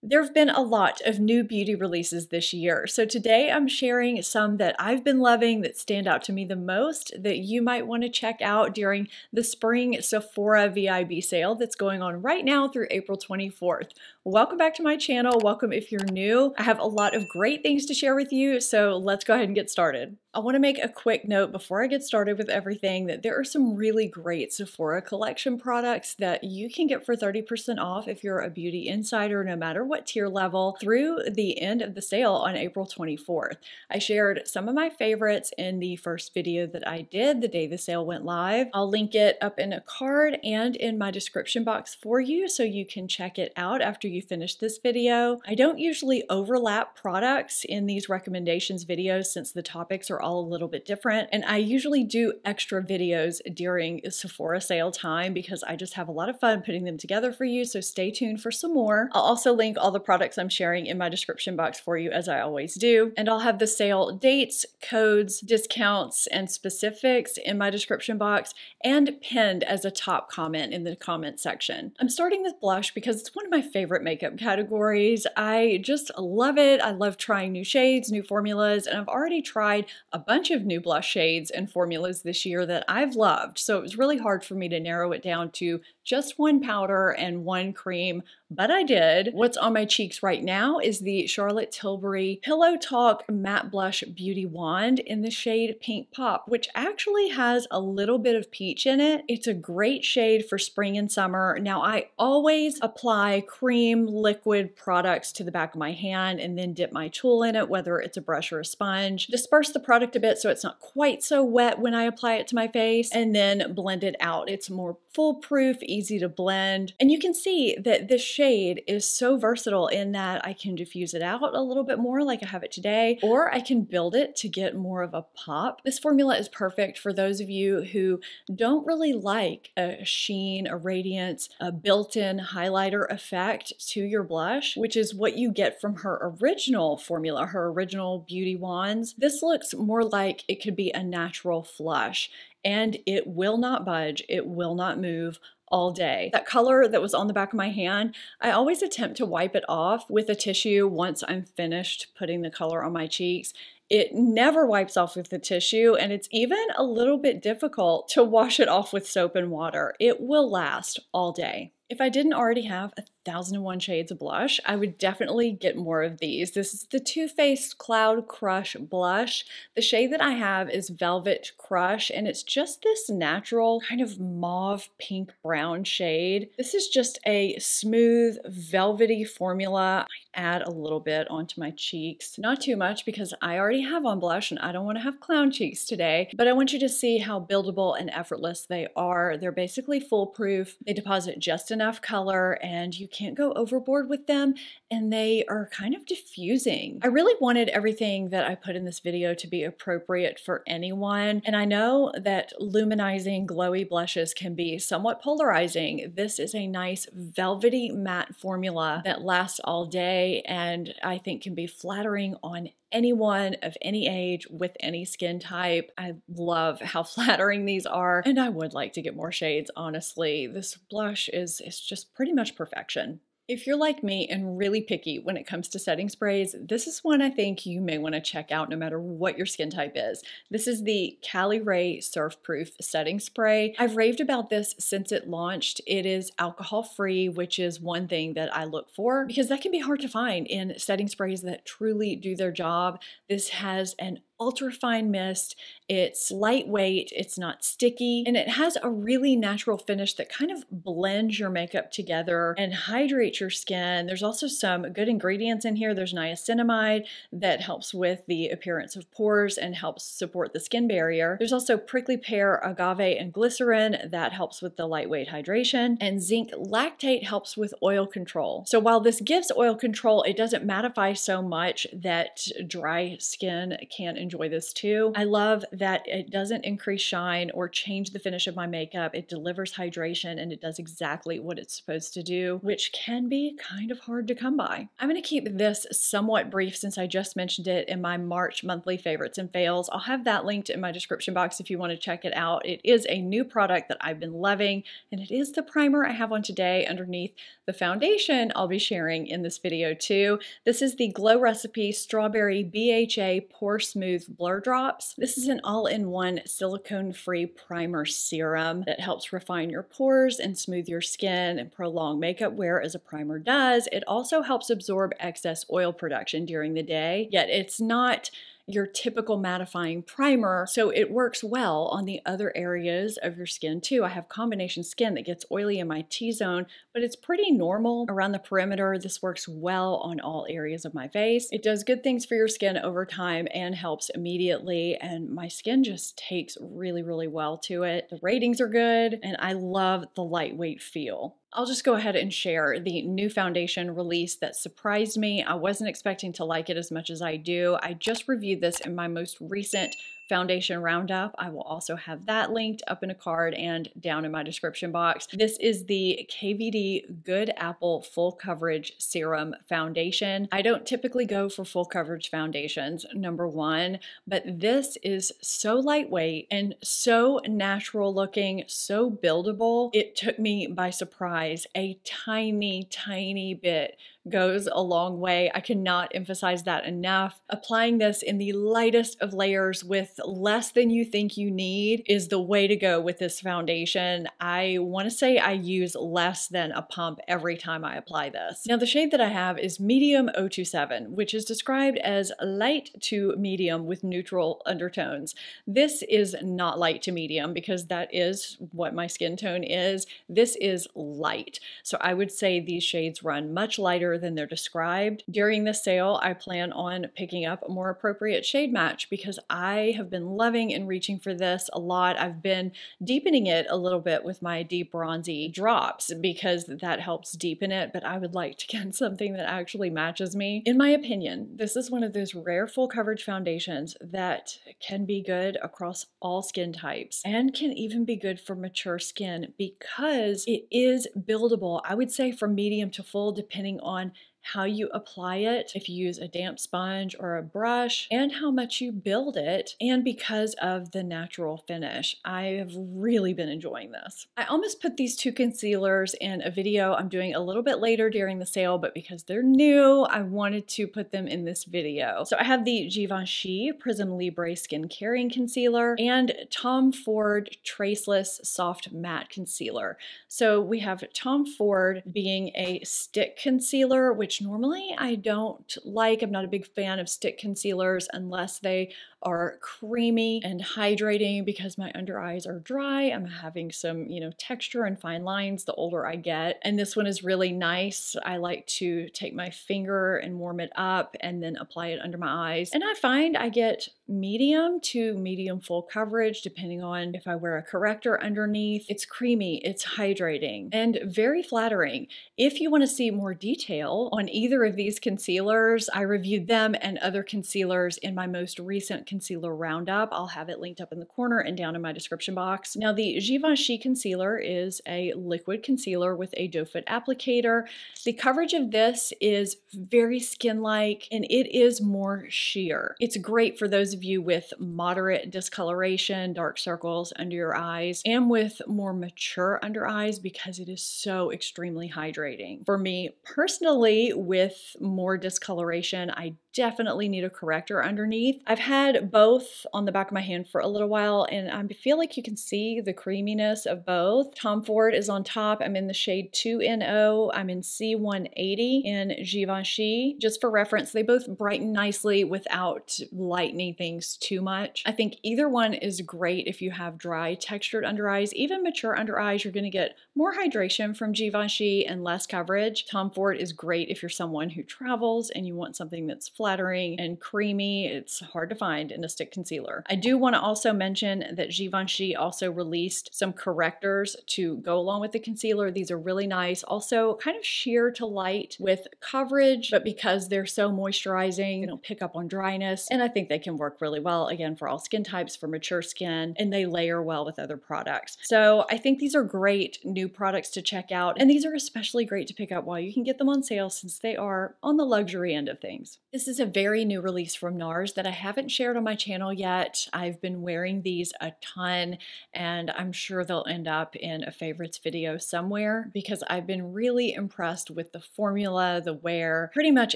There have been a lot of new beauty releases this year, so today I'm sharing some that I've been loving that stand out to me the most that you might want to check out during the spring Sephora VIB sale that's going on right now through April 24th. Welcome back to my channel. Welcome if you're new. I have a lot of great things to share with you, so let's go ahead and get started. I want to make a quick note before I get started with everything that there are some really great Sephora collection products that you can get for 30% off if you're a beauty insider, no matter what tier level, through the end of the sale on April 24th. I shared some of my favorites in the first video that I did the day the sale went live. I'll link it up in a card and in my description box for you so you can check it out after you finish this video. I don't usually overlap products in these recommendations videos since the topics are all a little bit different, and I usually do extra videos during Sephora sale time because I just have a lot of fun putting them together for you, so stay tuned for some more. I'll also link all the products I'm sharing in my description box for you, as I always do, and I'll have the sale dates, codes, discounts, and specifics in my description box and pinned as a top comment in the comment section. I'm starting with blush because it's one of my favorite makeup categories. I just love it. I love trying new shades, new formulas, and I've already tried a bunch of new blush shades and formulas this year that I've loved, so it was really hard for me to narrow it down to just one powder and one cream, but I did. What's on my cheeks right now is the Charlotte Tilbury Pillow Talk Matte Blush Beauty Wand in the shade Pink Pop, which actually has a little bit of peach in it. It's a great shade for spring and summer. Now, I always apply cream liquid products to the back of my hand and then dip my tool in it, whether it's a brush or a sponge. Disperse the product a bit so it's not quite so wet when I apply it to my face, and then blend it out. It's more foolproof, easy to blend, and you can see that this shade is so versatile in that I can diffuse it out a little bit more like I have it today, or I can build it to get more of a pop. This formula is perfect for those of you who don't really like a sheen, a radiance, a built-in highlighter effect to your blush, which is what you get from her original formula, her original beauty wands. This looks more like it could be a natural flush, and it will not budge, it will not move all day. That color that was on the back of my hand, I always attempt to wipe it off with a tissue once I'm finished putting the color on my cheeks. It never wipes off with the tissue, and it's even a little bit difficult to wash it off with soap and water. It will last all day. If I didn't already have 1001 shades of blush, I would definitely get more of these. This is the Too Faced Cloud Crush blush. The shade that I have is Velvet Crush, and it's just this natural kind of mauve pink brown shade. This is just a smooth, velvety formula. I add a little bit onto my cheeks. Not too much because I already have on blush and I don't want to have clown cheeks today, but I want you to see how buildable and effortless they are. They're basically foolproof. They deposit just enough color and you can't go overboard with them, and they are kind of diffusing. I really wanted everything that I put in this video to be appropriate for anyone, and I know that luminizing glowy blushes can be somewhat polarizing. This is a nice velvety matte formula that lasts all day and I think can be flattering on anyone of any age with any skin type. I love how flattering these are, and I would like to get more shades, honestly. This blush is just pretty much perfection. If you're like me and really picky when it comes to setting sprays, this is one I think you may want to check out no matter what your skin type is. This is the Cali Surfproof setting spray. I've raved about this since it launched. It is alcohol-free, which is one thing that I look for because that can be hard to find in setting sprays that truly do their job. This has an ultra fine mist, it's lightweight, it's not sticky, and it has a really natural finish that kind of blends your makeup together and hydrates your skin. There's also some good ingredients in here. There's niacinamide that helps with the appearance of pores and helps support the skin barrier. There's also prickly pear, agave, and glycerin that helps with the lightweight hydration, and zinc lactate helps with oil control. So while this gives oil control, it doesn't mattify so much that dry skin can't enjoy enjoy this too. I love that it doesn't increase shine or change the finish of my makeup. It delivers hydration and it does exactly what it's supposed to do, which can be kind of hard to come by. I'm going to keep this somewhat brief since I just mentioned it in my March monthly favorites and fails. I'll have that linked in my description box if you want to check it out. It is a new product that I've been loving, and it is the primer I have on today underneath the foundation I'll be sharing in this video too. This is the Glow Recipe Strawberry BHA Pore Smooth Blur Drops. This is an all-in-one silicone-free primer serum that helps refine your pores and smooth your skin and prolong makeup wear as a primer does. It also helps absorb excess oil production during the day, yet it's not your typical mattifying primer, so it works well on the other areas of your skin too. I have combination skin that gets oily in my T-zone, but it's pretty normal around the perimeter. This works well on all areas of my face. It does good things for your skin over time and helps immediately, and my skin just takes really, really well to it. The ratings are good, and I love the lightweight feel. I'll just go ahead and share the new foundation release that surprised me. I wasn't expecting to like it as much as I do. I just reviewed this in my most recent foundation roundup. I will also have that linked up in a card and down in my description box. This is the KVD Good Apple Full Coverage Serum Foundation. I don't typically go for full coverage foundations, number one, but this is so lightweight and so natural looking, so buildable. It took me by surprise. A tiny, tiny bit goes a long way. I cannot emphasize that enough. Applying this in the lightest of layers with less than you think you need is the way to go with this foundation. I want to say I use less than a pump every time I apply this. Now the shade that I have is Medium 027, which is described as light to medium with neutral undertones. This is not light to medium because that is what my skin tone is. This is light. So I would say these shades run much lighter than they're described. During this sale, I plan on picking up a more appropriate shade match because I have been loving and reaching for this a lot. I've been deepening it a little bit with my deep bronzy drops because that helps deepen it, but I would like to get something that actually matches me. In my opinion, this is one of those rare full coverage foundations that can be good across all skin types and can even be good for mature skin because it is buildable. I would say from medium to full depending on how you apply it, if you use a damp sponge or a brush, and how much you build it, and because of the natural finish. I have really been enjoying this. I almost put these two concealers in a video I'm doing a little bit later during the sale, but because they're new, I wanted to put them in this video. So I have the Givenchy Prism Libre Skin Caring Concealer and Tom Ford Traceless Soft Matte Concealer. So we have Tom Ford being a stick concealer, which normally I don't like. I'm not a big fan of stick concealers unless they are creamy and hydrating because my under eyes are dry. I'm having some, texture and fine lines the older I get. And this one is really nice. I like to take my finger and warm it up and then apply it under my eyes. And I find I get medium to medium full coverage depending on if I wear a corrector underneath. It's creamy, it's hydrating, and very flattering. If you want to see more detail on either of these concealers, I reviewed them and other concealers in my most recent concealer roundup. I'll have it linked up in the corner and down in my description box. Now the Givenchy concealer is a liquid concealer with a doe foot applicator. The coverage of this is very skin-like and it is more sheer. It's great for those of you with moderate discoloration, dark circles under your eyes, and with more mature under eyes because it is so extremely hydrating. For me personally, with more discoloration, I definitely need a corrector underneath. I've had both on the back of my hand for a little while and I feel like you can see the creaminess of both. Tom Ford is on top. I'm in the shade 2NO. I'm in C180 in Givenchy. Just for reference, they both brighten nicely without lightening things too much. I think either one is great if you have dry textured under eyes. Even mature under eyes, you're going to get more hydration from Givenchy and less coverage. Tom Ford is great if you're someone who travels and you want something that's flattering and creamy. It's hard to find in a stick concealer. I do want to also mention that Givenchy also released some correctors to go along with the concealer. These are really nice. Also kind of sheer to light with coverage, but because they're so moisturizing, they don't pick up on dryness. And I think they can work really well, again, for all skin types, for mature skin, and they layer well with other products. So I think these are great new products to check out. And these are especially great to pick up while you can get them on sale, since they are on the luxury end of things. This is a very new release from Nars that I haven't shared on my channel yet. I've been wearing these a ton, and I'm sure they'll end up in a favorites video somewhere because I've been really impressed with the formula, the wear, pretty much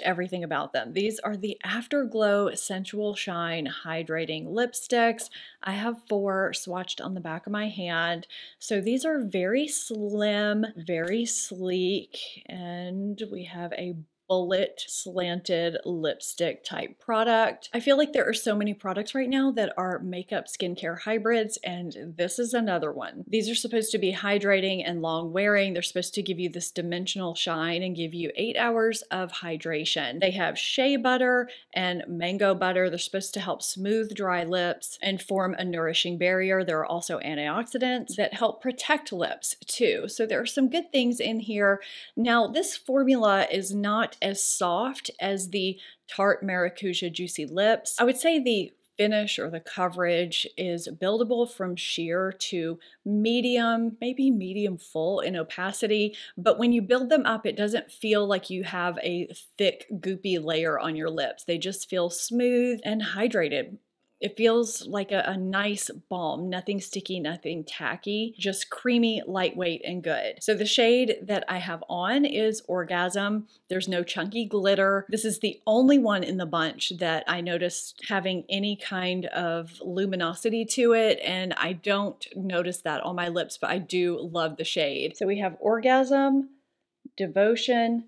everything about them. These are the Afterglow Sensual Shine Hydrating Lipsticks. I have 4 swatched on the back of my hand. So these are very slim, very sleek, and we have a bullet slanted lipstick type product. I feel like there are so many products right now that are makeup skincare hybrids, and this is another one. These are supposed to be hydrating and long wearing. They're supposed to give you this dimensional shine and give you 8 hours of hydration. They have shea butter and mango butter. They're supposed to help smooth dry lips and form a nourishing barrier. There are also antioxidants that help protect lips too. So there are some good things in here. Now, this formula is not as soft as the Tarte Maracuja Juicy Lips. I would say the finish or the coverage is buildable from sheer to medium, maybe medium full in opacity, but when you build them up, it doesn't feel like you have a thick, goopy layer on your lips. They just feel smooth and hydrated. It feels like a nice balm, nothing sticky, nothing tacky, just creamy, lightweight, and good. So the shade that I have on is Orgasm. There's no chunky glitter. This is the only one in the bunch that I noticed having any kind of luminosity to it, and I don't notice that on my lips, but I do love the shade. So we have Orgasm, Devotion,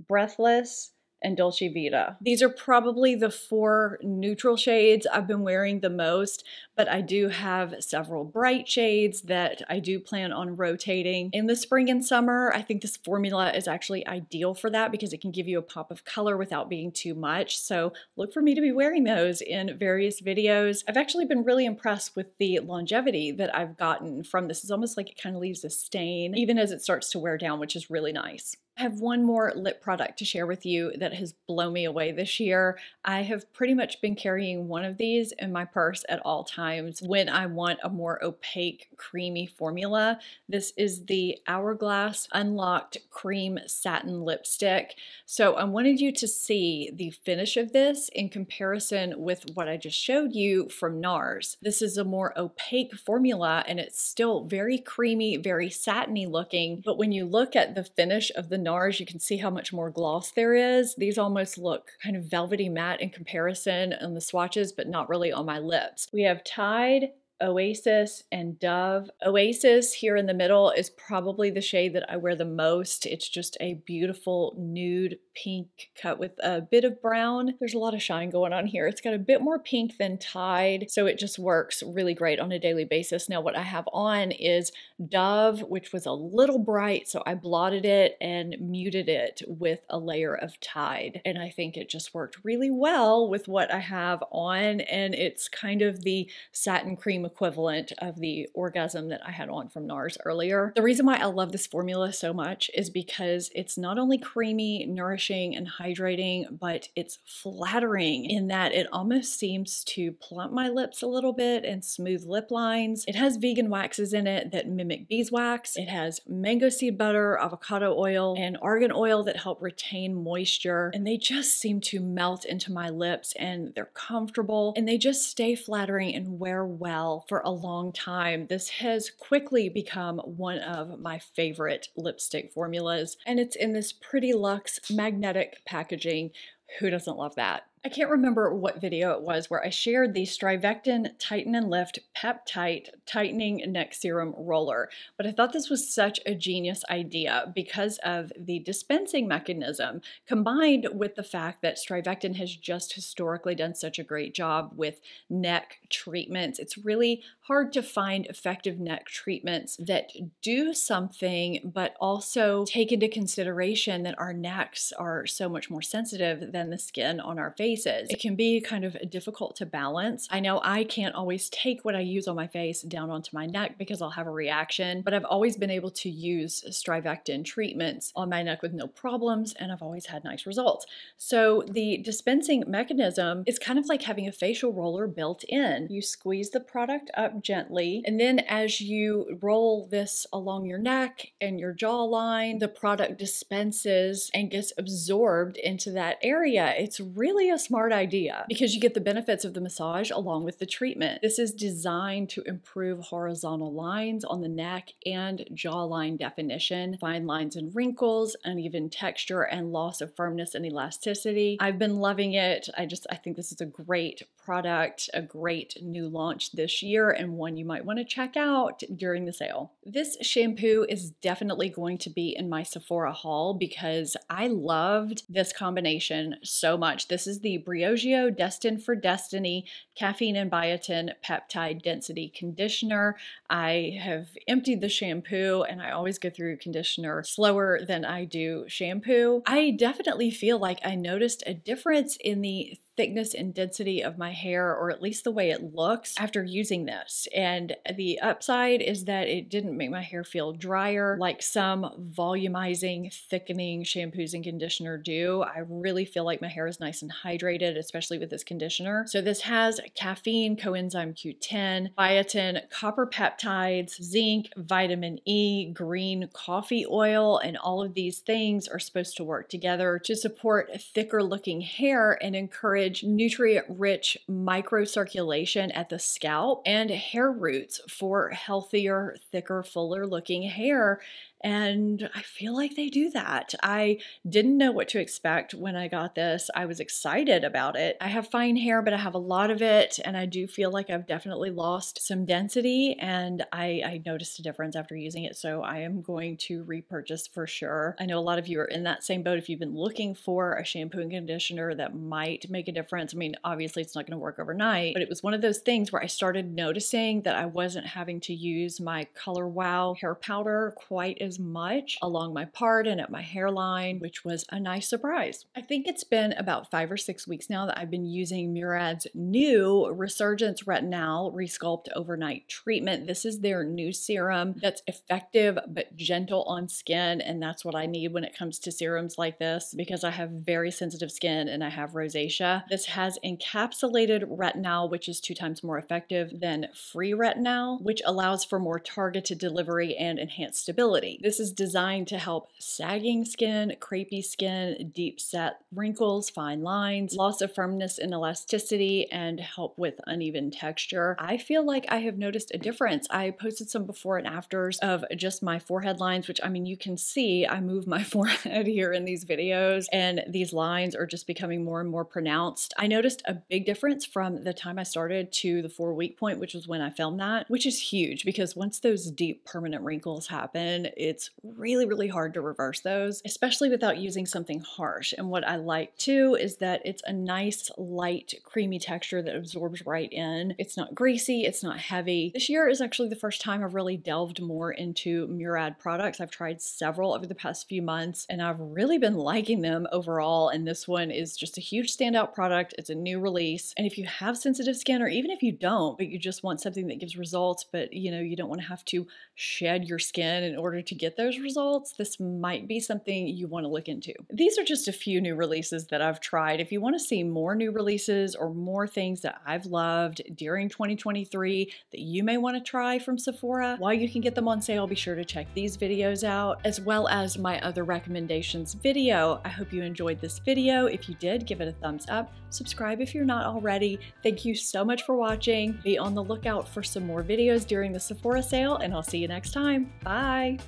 Breathless, and Dolce Vita. These are probably the 4 neutral shades I've been wearing the most, but I do have several bright shades that I do plan on rotating. In the spring and summer, I think this formula is actually ideal for that because it can give you a pop of color without being too much. So look for me to be wearing those in various videos. I've actually been really impressed with the longevity that I've gotten from this. It's almost like it kind of leaves a stain even as it starts to wear down, which is really nice. I have one more lip product to share with you that has blown me away this year. I have pretty much been carrying one of these in my purse at all times when I want a more opaque, creamy formula. This is the Hourglass Unlocked Cream Satin Lipstick. So I wanted you to see the finish of this in comparison with what I just showed you from Nars. This is a more opaque formula and it's still very creamy, very satiny looking, but when you look at the finish of the Nars, you can see how much more gloss there is. These almost look kind of velvety matte in comparison on the swatches, but not really on my lips. We have Tide, Oasis, and Dove. Oasis here in the middle is probably the shade that I wear the most. It's just a beautiful nude pink cut with a bit of brown. There's a lot of shine going on here. It's got a bit more pink than Tide, so it just works really great on a daily basis. Now what I have on is Dove, which was a little bright, so I blotted it and muted it with a layer of Tide. And I think it just worked really well with what I have on, and it's kind of the satin cream equivalent of the Orgasm that I had on from Nars earlier. The reason why I love this formula so much is because it's not only creamy, nourishing, and hydrating, but it's flattering in that it almost seems to plump my lips a little bit and smooth lip lines. It has vegan waxes in it that mimic beeswax. It has mango seed butter, avocado oil, and argan oil that help retain moisture, and they just seem to melt into my lips, and they're comfortable, and they just stay flattering and wear well for a long time. This has quickly become one of my favorite lipstick formulas, and it's in this pretty luxe magnetic packaging. Who doesn't love that? I can't remember what video it was where I shared the StriVectin Tighten and Lift Peptide Tightening Neck Serum Roller, but I thought this was such a genius idea because of the dispensing mechanism combined with the fact that StriVectin has just historically done such a great job with neck treatments. It's really hard to find effective neck treatments that do something but also take into consideration that our necks are so much more sensitive than the skin on our faces. It can be kind of difficult to balance. I know I can't always take what I use on my face down onto my neck because I'll have a reaction, but I've always been able to use StriVectin treatments on my neck with no problems, and I've always had nice results. So the dispensing mechanism is kind of like having a facial roller built in. You squeeze the product up gently, and then as you roll this along your neck and your jawline, the product dispenses and gets absorbed into that area. It's really a smart idea because you get the benefits of the massage along with the treatment. This is designed to improve horizontal lines on the neck and jawline definition, fine lines and wrinkles, uneven texture, and loss of firmness and elasticity. I've been loving it. I think this is a great product, a great new launch this year, and one you might want to check out during the sale. This shampoo is definitely going to be in my Sephora haul because I loved this combination so much. This is the Briogeo Destin for Destiny Caffeine and Biotin Peptide Density Conditioner. I have emptied the shampoo and I always go through conditioner slower than I do shampoo. I definitely feel like I noticed a difference in the thickness and density of my hair, or at least the way it looks after using this. And the upside is that it didn't make my hair feel drier like some volumizing, thickening shampoos and conditioner do. I really feel like my hair is nice and hydrated, especially with this conditioner. So this has caffeine, coenzyme Q10, biotin, copper peptides, zinc, vitamin E, green coffee oil, and all of these things are supposed to work together to support thicker looking hair and encourage nutrient-rich microcirculation at the scalp and hair roots for healthier, thicker, fuller looking hair. And I feel like they do that. I didn't know what to expect when I got this. I was excited about it. I have fine hair, but I have a lot of it, and I do feel like I've definitely lost some density, and I noticed a difference after using it, so I am going to repurchase for sure. I know a lot of you are in that same boat if you've been looking for a shampoo and conditioner that might make a difference. I mean, obviously it's not going to work overnight, but it was one of those things where I started noticing that I wasn't having to use my Color Wow hair powder quite as much along my part and at my hairline, which was a nice surprise. I think it's been about 5 or 6 weeks now that I've been using Murad's new Resurgence Retinol Resculpt Overnight Treatment. This is their new serum that's effective but gentle on skin, and that's what I need when it comes to serums like this because I have very sensitive skin and I have rosacea. This has encapsulated retinol, which is 2 times more effective than free retinol, which allows for more targeted delivery and enhanced stability. This is designed to help sagging skin, crepey skin, deep set wrinkles, fine lines, loss of firmness and elasticity, and help with uneven texture. I feel like I have noticed a difference. I posted some before and afters of just my forehead lines, which I mean, you can see I move my forehead here in these videos, and these lines are just becoming more and more pronounced. I noticed a big difference from the time I started to the 4-week point, which was when I filmed that, which is huge because once those deep permanent wrinkles happen, it's really, really hard to reverse those, especially without using something harsh. And what I like too is that it's a nice, light, creamy texture that absorbs right in. It's not greasy, it's not heavy. This year is actually the first time I've really delved more into Murad products. I've tried several over the past few months and I've really been liking them overall. And this one is just a huge standout product. It's a new release. And if you have sensitive skin, or even if you don't, but you just want something that gives results, but you don't want to have to shed your skin in order to get those results, this might be something you want to look into. These are just a few new releases that I've tried. If you want to see more new releases or more things that I've loved during 2023 that you may want to try from Sephora, while you can get them on sale, be sure to check these videos out, as well as my other recommendations video. I hope you enjoyed this video. If you did, give it a thumbs up. Subscribe if you're not already. Thank you so much for watching. Be on the lookout for some more videos during the Sephora sale, and I'll see you next time. Bye!